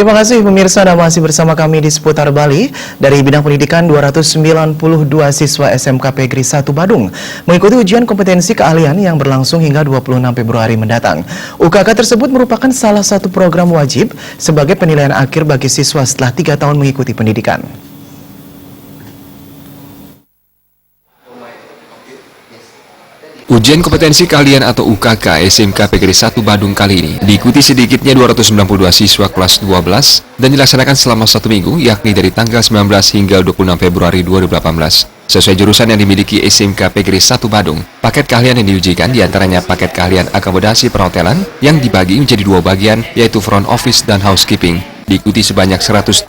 Terima kasih pemirsa, Anda masih bersama kami di Seputar Bali. Dari bidang pendidikan, 292 siswa SMK Pegri 1 Badung mengikuti ujian kompetensi keahlian yang berlangsung hingga 26 Februari mendatang. UKK tersebut merupakan salah satu program wajib sebagai penilaian akhir bagi siswa setelah 3 tahun mengikuti pendidikan. Ujian kompetensi keahlian atau UKK SMK Pegri 1 Badung kali ini diikuti sedikitnya 292 siswa kelas 12 dan dilaksanakan selama 1 minggu, yakni dari tanggal 19 hingga 26 Februari 2018. Sesuai jurusan yang dimiliki SMK Pegri 1 Badung, paket keahlian yang diujikan diantaranya paket keahlian akomodasi perhotelan yang dibagi menjadi 2 bagian, yaitu front office dan housekeeping, diikuti sebanyak 137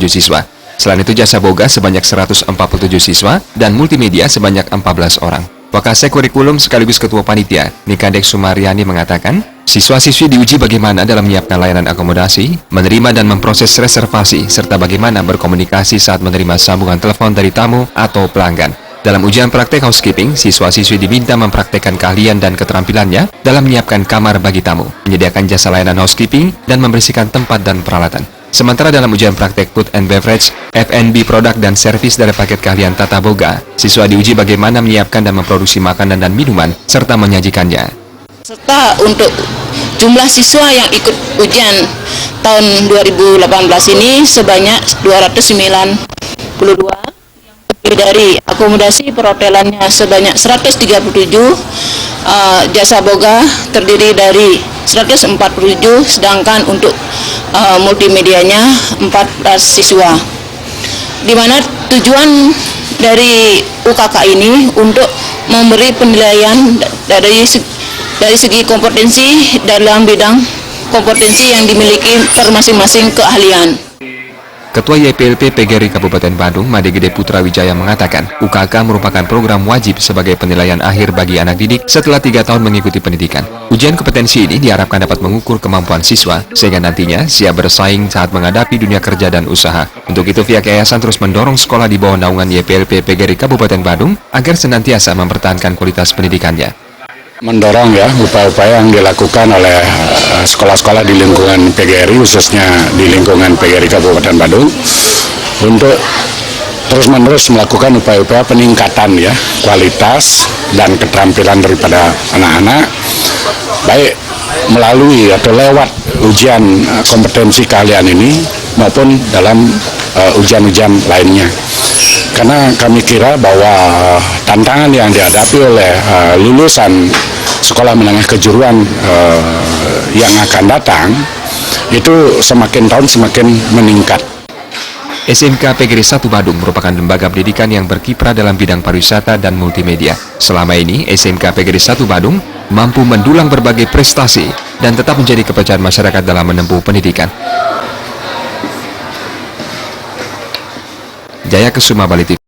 siswa. Selain itu jasa boga sebanyak 147 siswa dan multimedia sebanyak 14 orang. Wakasek Kurikulum sekaligus Ketua Panitia, Nikadek Sumaryani mengatakan, siswa-siswi diuji bagaimana dalam menyiapkan layanan akomodasi, menerima dan memproses reservasi, serta bagaimana berkomunikasi saat menerima sambungan telepon dari tamu atau pelanggan. Dalam ujian praktek housekeeping, siswa-siswi diminta mempraktekkan keahlian dan keterampilannya dalam menyiapkan kamar bagi tamu, menyediakan jasa layanan housekeeping, dan membersihkan tempat dan peralatan. Sementara dalam ujian praktek food and beverage, F&B produk dan servis dari paket keahlian tata boga, siswa diuji bagaimana menyiapkan dan memproduksi makanan dan minuman, serta menyajikannya. Serta untuk jumlah siswa yang ikut ujian tahun 2018 ini sebanyak 292, dari akomodasi perhotelannya sebanyak 137, jasa boga terdiri dari 147, sedangkan untuk multimedianya 14 siswa. Di mana tujuan dari UKK ini untuk memberi penilaian dari segi kompetensi dalam bidang kompetensi yang dimiliki per masing-masing keahlian. Ketua YPLP PGRI Kabupaten Badung, Made Gede Putra Wijaya mengatakan, UKK merupakan program wajib sebagai penilaian akhir bagi anak didik setelah 3 tahun mengikuti pendidikan. Ujian kompetensi ini diharapkan dapat mengukur kemampuan siswa, sehingga nantinya siap bersaing saat menghadapi dunia kerja dan usaha. Untuk itu, pihak yayasan terus mendorong sekolah di bawah naungan YPLP PGRI Kabupaten Badung agar senantiasa mempertahankan kualitas pendidikannya. Mendorong ya upaya-upaya yang dilakukan oleh sekolah-sekolah di lingkungan PGRI, khususnya di lingkungan PGRI Kabupaten Badung, untuk terus-menerus melakukan upaya-upaya peningkatan ya kualitas dan keterampilan daripada anak-anak, baik melalui atau lewat ujian kompetensi keahlian ini maupun dalam ujian-ujian lainnya. Karena kami kira bahwa tantangan yang dihadapi oleh lulusan sekolah menengah kejuruan yang akan datang itu semakin tahun semakin meningkat. SMK Pegri 1 Badung merupakan lembaga pendidikan yang berkiprah dalam bidang pariwisata dan multimedia. Selama ini, SMK Pegri 1 Badung mampu mendulang berbagai prestasi dan tetap menjadi kepercayaan masyarakat dalam menempuh pendidikan. Jaya Kesuma, Bali TV.